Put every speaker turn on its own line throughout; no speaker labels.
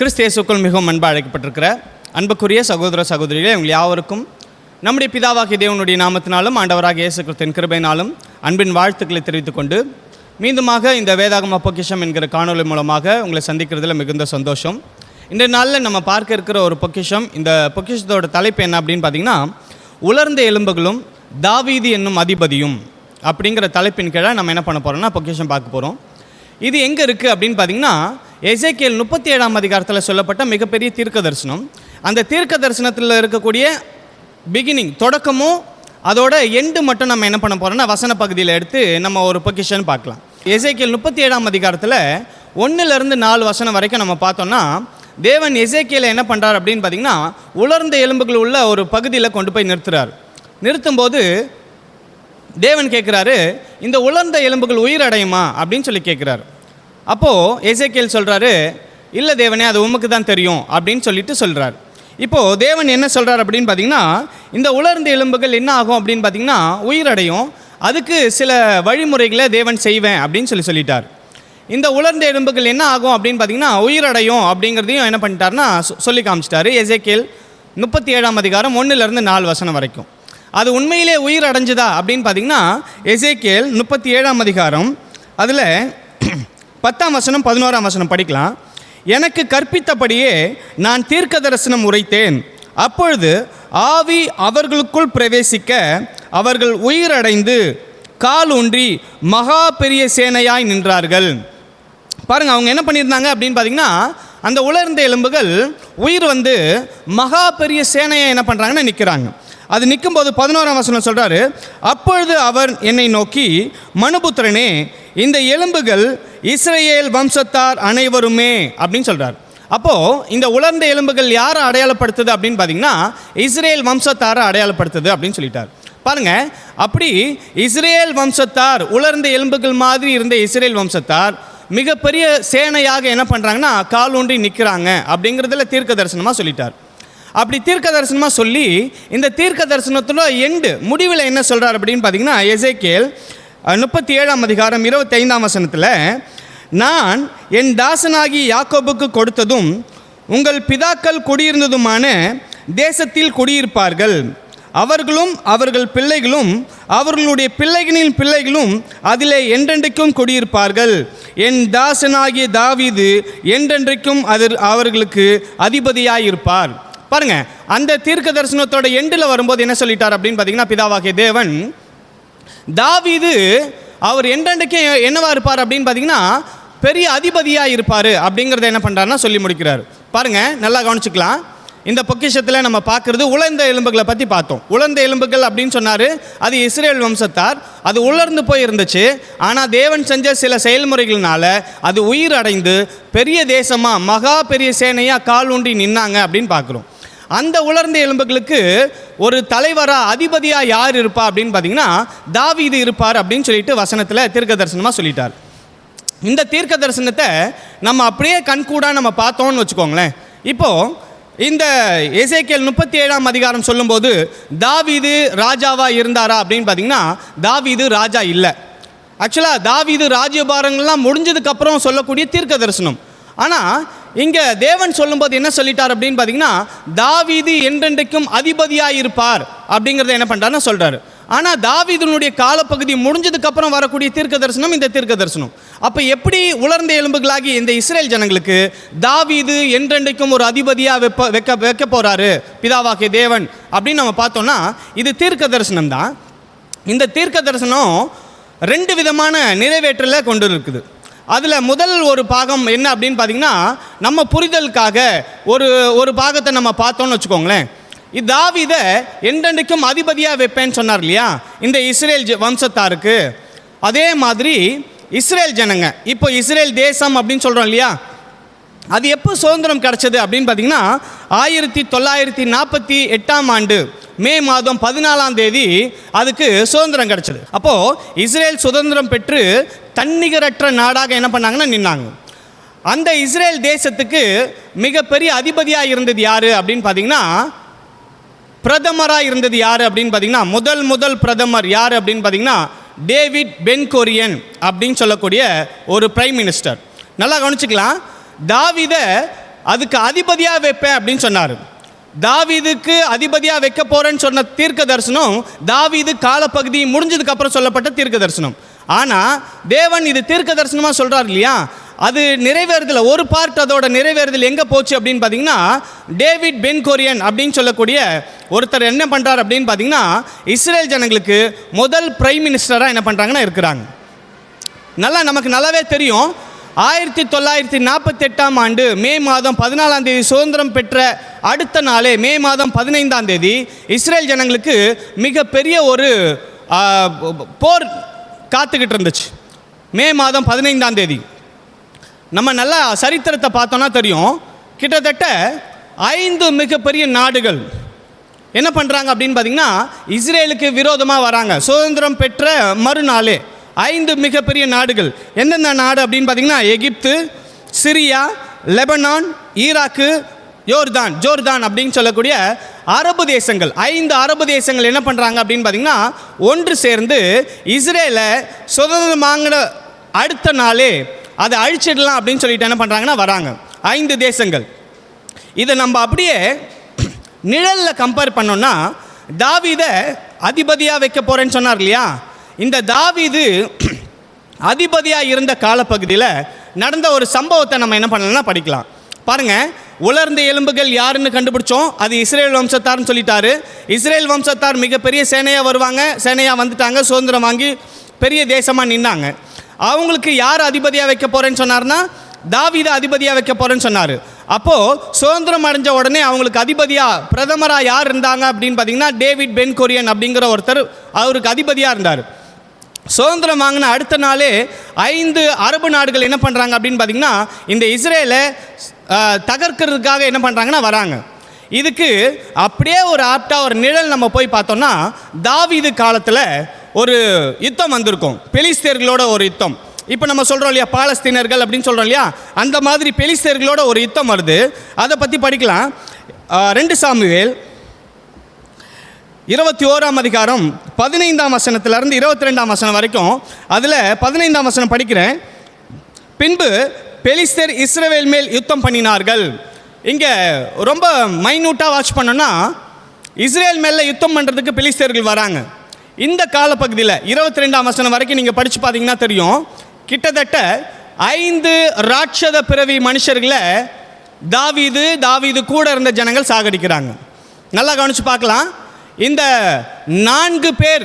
கிறிஸ்து இயேசுக்குள் மிகவும் அன்பு அழைக்கப்பட்டிருக்கிற அன்புக்குரிய சகோதர சகோதரிகளே, உங்கள் யாவருக்கும் நம்முடைய பிதாவாகிய தேவனுடைய நாமத்தினாலும் ஆண்டவராகிய இயேசு கிறிஸ்துவின் கிருபையினாலும் அன்பின் வாழ்த்துக்களை தெரிவித்துக் கொண்டு மீண்டுமாக இந்த வேதாகம பொக்கிஷம் என்கிற காணொலி மூலமாக உங்களை சந்திக்கிறதுல மிகுந்த சந்தோஷம். இன்றைய நாளில் நம்ம பார்க்க இருக்கிற ஒரு பொக்கிஷம், இந்த பொக்கிஷத்தோட தலைப்பு என்ன அப்படின்னு பார்த்தீங்கன்னா, உலர்ந்த எலும்புகளும் தாவீது என்னும் அதிபதியும் அப்படிங்கிற தலைப்பின் கீழே நம்ம என்ன பண்ண போகிறோம்னா பொக்கிஷம் பார்க்க போகிறோம். இது எங்கே இருக்குது அப்படின்னு பார்த்தீங்கன்னா, எசேக்கியேல் 37ஆம் அதிகாரத்தில் சொல்லப்பட்ட மிகப்பெரிய தீர்க்க தரிசனம். அந்த தீர்க்க தரிசனத்தில் இருக்கக்கூடிய பிகினிங், தொடக்கமும் அதோட எண்டு மட்டும் நம்ம என்ன பண்ண போகிறோம்னா வசன பகுதியில் எடுத்து நம்ம ஒரு பொக்கிஷன் பார்க்கலாம். எசேக்கியேல் 37ஆம் அதிகாரத்தில் 1-4 வசனம் வரைக்கும் நம்ம பார்த்தோம்னா, தேவன் எசேக்கியேலை என்ன பண்ணுறார் அப்படின்னு பார்த்தீங்கன்னா, உலர்ந்த எலும்புகள் உள்ள ஒரு பகுதியில் கொண்டு போய் நிறுத்துறார். நிறுத்தும்போது தேவன் கேட்குறாரு, இந்த உலர்ந்த எலும்புகள் உயிரடையுமா அப்படின்னு சொல்லி கேட்குறாரு. அப்போது எசேக்கியேல் சொல்கிறாரு, இல்லை தேவனே, அது உமக்கு தான் தெரியும் அப்படின்னு சொல்லிட்டு சொல்கிறார். இப்போது தேவன் என்ன சொல்கிறார் அப்படின்னு பார்த்தீங்கன்னா, இந்த உலர்ந்த எலும்புகள் என்ன ஆகும் அப்படின்னு பார்த்தீங்கன்னா உயிரடையும், அதுக்கு சில வழிமுறைகளை தேவன் செய்வேன் அப்படின்னு சொல்லிட்டார். இந்த உலர்ந்த எலும்புகள் என்ன ஆகும் அப்படின்னு பார்த்தீங்கன்னா உயிரடையும் அப்படிங்கிறதையும் என்ன பண்ணிட்டார்னா சொல்லி காமிச்சிட்டாரு. எசேக்கியேல் 37ஆம் அதிகாரம் 1-4 வசனம் வரைக்கும். அது உண்மையிலே உயிர் அடைஞ்சுதா அப்படின்னு பார்த்தீங்கன்னா, எசேக்கியேல் 37ஆம் அதிகாரம் அதில் 10ஆம் வசனம் 11ஆம் வசனம் படிக்கலாம். எனக்கு கற்பித்தபடியே நான் தீர்க்க தரிசனம் உரைத்தேன். அப்பொழுது ஆவி அவர்களுக்குள் பிரவேசிக்க அவர்கள் உயிரடைந்து கால் ஊன்றி மகா பெரிய சேனையாய் நின்றார்கள். பாருங்கள், அவங்க என்ன பண்ணியிருந்தாங்க அப்படின்னு பார்த்தீங்கன்னா, அந்த உலர்ந்த எலும்புகள் உயிர் வந்து மகா பெரிய சேனையை என்ன பண்ணுறாங்கன்னா நிற்கிறாங்க. அது நிற்கும்போது 11ஆம் வசனம் சொல்கிறாரு, அப்பொழுது அவர் என்னை நோக்கி, மனுபுத்திரனே, இந்த எலும்புகள் இஸ்ரவேல் வம்சத்தார் அனைவருமே அப்படின்னு சொல்கிறார். அப்போது இந்த உலர்ந்த எலும்புகள் யாரை அடையாளப்படுத்துது அப்படின்னு பார்த்தீங்கன்னா, இஸ்ரவேல் வம்சத்தாரை அடையாளப்படுத்துது அப்படின்னு சொல்லிட்டார். பாருங்கள், அப்படி இஸ்ரவேல் வம்சத்தார், உலர்ந்த எலும்புகள் மாதிரி இருந்த இஸ்ரவேல் வம்சத்தார் மிகப்பெரிய சேனையாக என்ன பண்ணுறாங்கன்னா கால் ஊன்றி நிற்கிறாங்க அப்படிங்கிறதுல தீர்க்க தரிசனமாக சொல்லிட்டார். அப்படி தீர்க்க தரிசனமாக சொல்லி இந்த தீர்க்க தரிசனத்தோட எண்டு முடிவில் என்ன சொல்கிறார் அப்படின்னு பார்த்தீங்கன்னா, எசேக்கியேல் 37ஆம் அதிகாரம் 25ஆம் வசனத்தில், நான் என் தாசனாகி யாக்கோபுக்கு கொடுத்ததும் உங்கள் பிதாக்கள் குடியிருந்ததுமான தேசத்தில் குடியிருப்பார்கள். அவர்களும் அவர்கள் பிள்ளைகளும் அவர்களுடைய பிள்ளைகளின் பிள்ளைகளும் அதிலே என்றென்றைக்கும் குடியிருப்பார்கள். என் தாசனாகிய தாவீது என்றென்றைக்கும் அவர்களுக்கு அதிபதியாயிருப்பார். பாருங்க, அந்த தீர்க்க தரிசனத்தோட எண்டில் வரும்போது என்ன சொல்லிட்டார் அப்படின்னு பார்த்தீங்கன்னா, பிதாவாகிய தேவன் தாவீது அவர் என்றென்றைக்கும் என்னவா இருப்பார் அப்படின்னு பார்த்தீங்கன்னா பெரிய அதிபதியாக இருப்பார் அப்படிங்கிறத என்ன பண்ணுறாருன்னா சொல்லி முடிக்கிறார். பாருங்கள், நல்லா கவனிச்சுக்கலாம். இந்த பொக்கிஷத்தில் நம்ம பார்க்குறது உலர்ந்த எலும்புகளை பற்றி பார்த்தோம். உலர்ந்த எலும்புகள் அப்படின்னு சொன்னார், அது இஸ்ரவேல் வம்சத்தார். அது உலர்ந்து போய் இருந்துச்சு. ஆனால் தேவன் செஞ்ச சில செயல்முறைகள்னால அது உயிர் அடைந்து பெரிய தேசமாக மகா பெரிய சேனையாக கால் ஊன்றி நின்னாங்க அப்படின்னு பார்க்குறோம். அந்த உலர்ந்த எலும்புகளுக்கு ஒரு தலைவராக அதிபதியாக யார் இருப்பா அப்படின்னு பார்த்தீங்கன்னா தாவீது இருப்பார் அப்படின்னு சொல்லிட்டு வசனத்தில் தீர்க்க தரிசனமாக சொல்லிட்டார். இந்த தீர்க்க தரிசனத்தை நம்ம அப்படியே கண்கூடாக நம்ம பார்த்தோம்னு வச்சுக்கோங்களேன். இப்போது இந்த எசேக்கியேல் 37ஆம் அதிகாரம் சொல்லும்போது தாவீது ராஜாவாக இருந்தாரா அப்படின்னு பார்த்தீங்கன்னா தாவீது ராஜா இல்லை. ஆக்சுவலாக தாவீது ராஜ்யபாரங்கள்லாம் முடிஞ்சதுக்கப்புறம் சொல்லக்கூடிய தீர்க்க தரிசனம். ஆனால் இங்கே தேவன் சொல்லும்போது என்ன சொல்லிட்டார் அப்படின்னு பார்த்தீங்கன்னா, தாவீது என்றென்றைக்கும் அதிபதியாக இருப்பார் அப்படிங்கிறத என்ன பண்ணுறாருன்னு சொல்கிறாரு. ஆனால் தாவீதுனுடைய காலப்பகுதி முடிஞ்சதுக்கப்புறம் வரக்கூடிய தீர்க்க தரிசனம் இந்த தீர்க்க தரிசனம். அப்போ எப்படி உலர்ந்த எலும்புகளாகி இந்த இஸ்ரேல் ஜனங்களுக்கு தாவீது என்றென்றைக்கும் ஒரு அதிபதியாக வைக்க போகிறாரு பிதாவாகிய தேவன் அப்படின்னு நம்ம பார்த்தோம்னா இது தீர்க்க தரிசனம் தான். இந்த தீர்க்க தரிசனம் 2 விதமான நிறைவேற்றலை கொண்டு இருக்குது. அதில் முதல் ஒரு பாகம் என்ன அப்படின்னு பார்த்தீங்கன்னா, நம்ம புரிதலுக்காக ஒரு பாகத்தை நம்ம பார்த்தோன்னு வச்சுக்கோங்களேன். தாவீதை என்றென்றைக்கும் அதிபதியாக வைப்பேன்னு சொன்னார் இல்லையா இந்த இஸ்ரேல் வம்சத்தாருக்கு. அதே மாதிரி இஸ்ரேல் ஜனங்க, இப்போ இஸ்ரேல் தேசம் அப்படின்னு சொல்கிறோம் இல்லையா, அது எப்போ சுதந்திரம் கிடச்சது அப்படின்னு பார்த்தீங்கன்னா 1948ஆம் ஆண்டு மே மாதம் 14ஆம் தேதி அதுக்கு சுதந்திரம் கிடச்சிது. அப்போது இஸ்ரேல் சுதந்திரம் பெற்று தன்னிகரற்ற நாடாக என்ன பண்ணாங்கன்னா நின்னாங்க. அந்த இஸ்ரேல் தேசத்துக்கு மிகப்பெரிய அதிபதியாக இருந்தது யார் அப்படின்னு பார்த்தீங்கன்னா, பிரதமராக இருந்தது யார் அப்படின்னு பார்த்தீங்கன்னா முதல் பிரதமர் யார் அப்படின்னு பார்த்தீங்கன்னா டேவிட் பென் குரியன் அப்படின்னு சொல்லக்கூடிய ஒரு பிரைம் மினிஸ்டர். நல்லா கவனிச்சுக்கலாம். தாவீதை அதுக்கு அதிபதியாக வைப்பேன் அப்படின்னு சொன்னார். தாவீதுக்கு அதிபதியாக வைக்க போகிறேன்னு சொன்ன தீர்க்க தரிசனம் தாவீது காலப்பகுதி முடிஞ்சதுக்கு அப்புறம் சொல்லப்பட்ட தீர்க்க தரிசனம். ஆனால் தேவன் இது தீர்க்க தரிசனமாக சொல்கிறார் இல்லையா, அது நிறைவேறுதல் ஒரு பார்ட், அதோட நிறைவேறுதல் எங்கே போச்சு அப்படின்னு பார்த்தீங்கன்னா, டேவிட் பென் கொரியன் அப்படின்னு சொல்லக்கூடிய ஒருத்தர் என்ன பண்ணுறார் அப்படின்னு பார்த்தீங்கன்னா, இஸ்ரேல் ஜனங்களுக்கு முதல் பிரைம் மினிஸ்டராக என்ன பண்ணுறாங்கன்னா இருக்கிறாங்க. நமக்கு நல்லாவே தெரியும், 1948ஆம் ஆண்டு மே மாதம் 14ஆம் தேதி சுதந்திரம் பெற்ற அடுத்த நாளே மே மாதம் 15ஆம் தேதி இஸ்ரேல் ஜனங்களுக்கு மிகப்பெரிய ஒரு போர் காத்துக்கிட்டு இருந்துச்சு. மே மாதம் 15ஆம் தேதி நம்ம நல்லா சரித்திரத்தை பார்த்தோன்னா தெரியும், கிட்டத்தட்ட 5 மிகப்பெரிய நாடுகள் என்ன பண்ணுறாங்க அப்படின்னு பார்த்தீங்கன்னா, இஸ்ரேலுக்கு விரோதமாக வராங்க. சுதந்திரம் பெற்ற மறுநாளே 5 மிகப்பெரிய நாடுகள். எந்தெந்த நாடு அப்படின்னு பார்த்தீங்கன்னா, எகிப்து, சிரியா, லெபனான், ஈராக்கு, ஜோர்தான் அப்படின்னு சொல்லக்கூடிய அரபு தேசங்கள், 5 அரபு தேசங்கள் என்ன பண்ணுறாங்க அப்படின்னு பார்த்தீங்கன்னா, ஒன்று சேர்ந்து இஸ்ரேலை சுதந்திரம் வாங்கின அடுத்த நாளே அதை அழிச்சிடலாம் அப்படின்னு சொல்லிட்டு என்ன பண்ணுறாங்கன்னா வராங்க 5 தேசங்கள். இதை நம்ம அப்படியே நிழலில் கம்பேர் பண்ணோன்னா, தாவீதை அதிபதியாக வைக்க போகிறேன்னு சொன்னார் இல்லையா, இந்த தாவீது அதிபதியாக இருந்த காலப்பகுதியில் நடந்த ஒரு சம்பவத்தை நம்ம என்ன பண்ணலாம்னா படிக்கலாம். பாருங்கள், உலர்ந்த எலும்புகள் யாருன்னு கண்டுபிடிச்சோம், அது இஸ்ரேல் வம்சத்தார்னு சொல்லிட்டாரு. இஸ்ரேல் வம்சத்தார் மிகப்பெரிய சேனையாக வருவாங்க, சேனையாக வந்துட்டாங்க, சுதந்திரம் வாங்கி பெரிய தேசமாக நின்னாங்க. அவங்களுக்கு யார் அதிபதியாக வைக்க போகிறேன்னு சொன்னார்னா, தாவீதை அதிபதியாக வைக்க போகிறேன்னு சொன்னார். அப்போது சுதந்திரம் அடைஞ்ச உடனே அவங்களுக்கு அதிபதியாக பிரதமராக யார் இருந்தாங்க அப்படின்னு பார்த்தீங்கன்னா, டேவிட் பென் கொரியன் அப்படிங்கிற ஒருத்தர் அவருக்கு அதிபதியாக இருந்தார். சுதந்திரம் வாங்கின அடுத்த நாளே 5 அரபு நாடுகள் என்ன பண்ணுறாங்க அப்படின்னு பார்த்தீங்கன்னா, இந்த இஸ்ரேலை தகர்க்கிறதுக்காக என்ன பண்ணுறாங்கன்னா வராங்க. இதுக்கு அப்படியே ஒரு ஆப்டாக ஒரு நிழல் நம்ம போய் பார்த்தோம்னா, தாவீது காலத்தில் ஒரு யுத்தம் வந்திருக்கும், பெலிஸ்தேர்களோட ஒரு யுத்தம். இப்போ நம்ம சொல்கிறோம் இல்லையா, பாலஸ்தீனர்கள் அப்படின்னு சொல்கிறோம் இல்லையா, அந்த மாதிரி பெலிஸ்தேர்களோட ஒரு யுத்தம் வருது. அதை பற்றி படிக்கலாம். 2 சாமுவேல் 21ஆம் அதிகாரம் 15ஆம் வசனத்திலிருந்து 22ஆம் வசனம் வரைக்கும். அதில் 15ஆம் வசனம் படிக்கிறேன். பின்பு பெலிஸ்தர் இஸ்ரவேல் மேல் யுத்தம் பண்ணினார்கள். இங்கே ரொம்ப மைனூட்டாக வாட்ச் பண்ணோன்னா, இஸ்ரேல் மேலே யுத்தம் பண்ணுறதுக்கு பெலிஸ்தர்கள் வராங்க. இந்த காலப்பகுதியில் 22ஆம் வசனம் வரைக்கும் நீங்கள் படித்து பார்த்தீங்கன்னா தெரியும், கிட்டத்தட்ட 5 ராட்சத பிறவி மனுஷர்களை தாவீது கூட இருந்த ஜனங்கள் சாகடிக்கிறாங்க. நல்லா கவனித்து பார்க்கலாம். இந்த 4 பேர்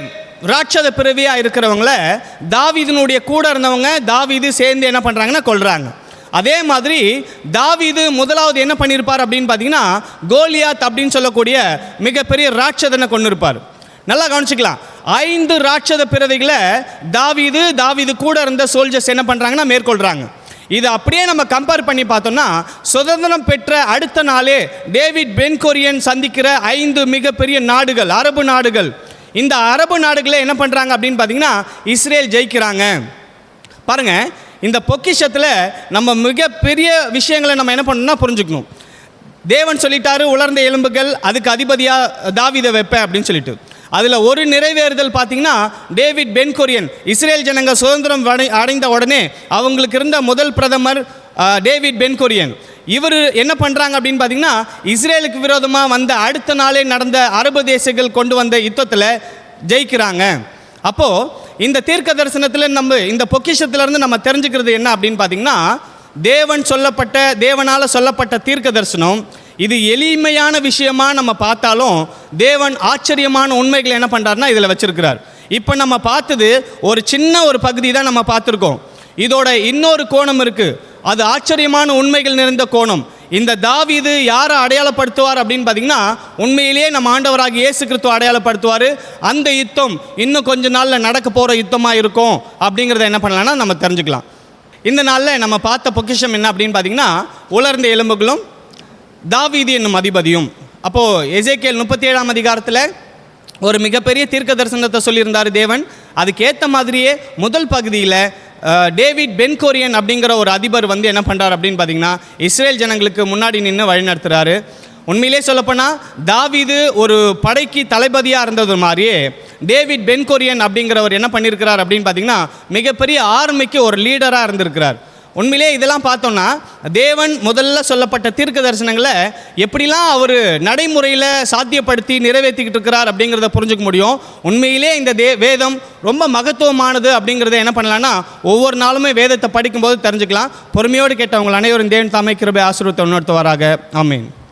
ராட்சத பிறவியாக இருக்கிறவங்கள தாவீதினுடைய கூட இருந்தவங்க தாவீது சேர்ந்து என்ன பண்ணுறாங்கன்னா கொல்றாங்க. அதே மாதிரி தாவீது முதலாவது என்ன பண்ணியிருப்பார் அப்படின்னு பார்த்தீங்கன்னா, கோலியாத் அப்படின்னு சொல்லக்கூடிய மிகப்பெரிய ராட்சதனை கொண்டு இருப்பார். நல்லா கவனிச்சுக்கலாம். 5 ராட்சத பிறவிகளை தாவீது கூட இருந்த சோல்ஜர்ஸ் என்ன பண்ணுறாங்கன்னா மேற்கொள்கிறாங்க. இது அப்படியே நம்ம கம்பேர் பண்ணி பார்த்தோம்னா, சுதந்திரம் பெற்ற அடுத்த நாளே டேவிட் பென் கொரியன் சந்திக்கிற 5 மிகப்பெரிய நாடுகள், அரபு நாடுகள். இந்த அரபு நாடுகளே என்ன பண்ணுறாங்க அப்படின்னு பார்த்தீங்கன்னா, இஸ்ரேல் ஜெயிக்கிறாங்க. பாருங்கள், இந்த பொக்கிஷத்தில் நம்ம மிகப்பெரிய விஷயங்களை நம்ம என்ன பண்ணணும்னா புரிஞ்சுக்கணும். தேவன் சொல்லிட்டாரு, உலர்ந்த எலும்புகள் அதுக்கு அதிபதியாக தாவீதை வைப்பேன் அப்படின்னு சொல்லிட்டு. அதில் ஒரு நிறைவேறுதல் பார்த்தீங்கன்னா, டேவிட் பென் கொரியன், இஸ்ரேல் ஜனங்க சுதந்திரம் அடைந்த உடனே அவங்களுக்கு இருந்த முதல் பிரதமர் டேவிட் பென் கொரியன். இவர் என்ன பண்ணுறாங்க அப்படின்னு பார்த்தீங்கன்னா, இஸ்ரேலுக்கு விரோதமாக வந்த அடுத்த நாளே நடந்த அரபு தேசங்கள் கொண்டு வந்த யுத்தத்தில் ஜெயிக்கிறாங்க. அப்போது இந்த தீர்க்க தரிசனத்தில் நம்ம இந்த பொக்கிஷத்திலேருந்து நம்ம தெரிஞ்சுக்கிறது என்ன அப்படின்னு பார்த்தீங்கன்னா, தேவனால் சொல்லப்பட்ட தீர்க்க தரிசனம் இது எளிமையான விஷயமா நம்ம பார்த்தாலும் தேவன் ஆச்சரியமான உண்மைகளை என்ன பண்ணுறாருன்னா இதில் வச்சிருக்கிறார். இப்போ நம்ம பார்த்தது ஒரு சின்ன ஒரு பகுதி தான் நம்ம பார்த்துருக்கோம். இதோட இன்னொரு கோணம் இருக்குது, அது ஆச்சரியமான உண்மைகள் நிறைந்த கோணம். இந்த தாவீது யாரை அடையாளப்படுத்துவார் அப்படின்னு பார்த்தீங்கன்னா, உண்மையிலேயே நம்ம ஆண்டவராக இயேசு கிறிஸ்துவ அடையாளப்படுத்துவார். அந்த யுத்தம் இன்னும் கொஞ்ச நாளில் நடக்க போகிற யுத்தமாக இருக்கும் அப்படிங்கிறத என்ன பண்ணலாம்னா நம்ம தெரிஞ்சுக்கலாம். இந்த நாளில் நம்ம பார்த்த பொக்கிஷம் என்ன அப்படின்னு பார்த்தீங்கன்னா, உலர்ந்த எலும்புகளும் தாவீது என்னும் அதிபதியும். அப்போது எசேக்கியேல் 37ஆம் அதிகாரத்தில் ஒரு மிகப்பெரிய தீர்க்க தரிசனத்தை சொல்லியிருந்தார் தேவன். அதுக்கேற்ற மாதிரியே முதல் பகுதியில் டேவிட் பென் கொரியன் அப்படிங்கிற ஒரு அதிபர் வந்து என்ன பண்ணுறார் அப்படின்னு பார்த்தீங்கன்னா, இஸ்ரேல் ஜனங்களுக்கு முன்னாடி நின்று வழிநடத்துகிறாரு. உண்மையிலே சொல்லப்போனால் தாவீது ஒரு படைக்கு தளபதியாக இருந்தது மாதிரியே டேவிட் பென் கொரியன் அப்படிங்கிறவர் என்ன பண்ணியிருக்கிறார் அப்படின்னு பார்த்தீங்கன்னா, மிகப்பெரிய ஆர்மிக்கு ஒரு லீடராக இருந்திருக்கிறார். உண்மையிலே இதெல்லாம் பார்த்தோம்னா தேவன் முதல்ல சொல்லப்பட்ட தீர்க்க தரிசனங்களை எப்படிலாம் அவர் நடைமுறையில் சாத்தியப்படுத்தி நிறைவேற்றிக்கிட்டு இருக்கிறார் அப்படிங்கிறத புரிஞ்சுக்க முடியும். உண்மையிலே இந்த வேதம் ரொம்ப மகத்துவமானது அப்படிங்கிறத என்ன பண்ணலான்னா ஒவ்வொரு நாளுமே வேதத்தை படிக்கும்போது தெரிஞ்சுக்கலாம். பொறுமையோடு கேட்டவங்கள் அனைவரும் தேவன் தாமே கிருபை ஆசீர்வாதத்தை உணர்த்துவாராக. ஆமென்.